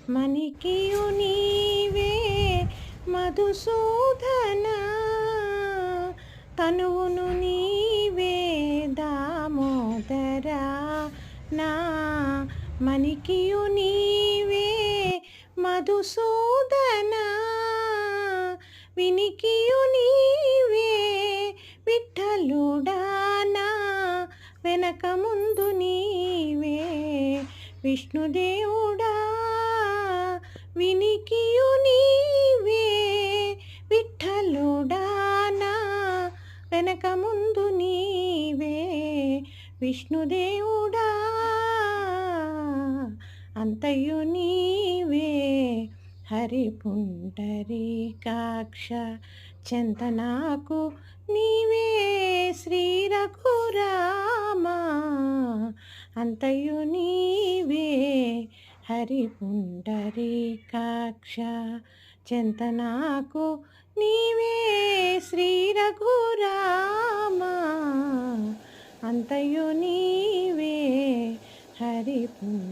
మణికియు నీవే మధుసూదన తనువును నీవే దామోదర నా మణికియు నీవే మధుసూదన వినికియు నీవే విఠలుడానా వెనక ముందు నీవే విష్ణుదేవుడా వినికియు నీవే విఠలుడానా వెనక ముందు నీవే విష్ణుదేవుడా అంతయు నీవే హరిపుండరీకాక్ష చెంతనాకు నీవే శ్రీ రఘురామ అంతయు నీవే హరిపుండరీకాక్ష చెంతనాకు నీవే శ్రీ రఘురామ అంతయు నీవే హరిపుండరీకాక్ష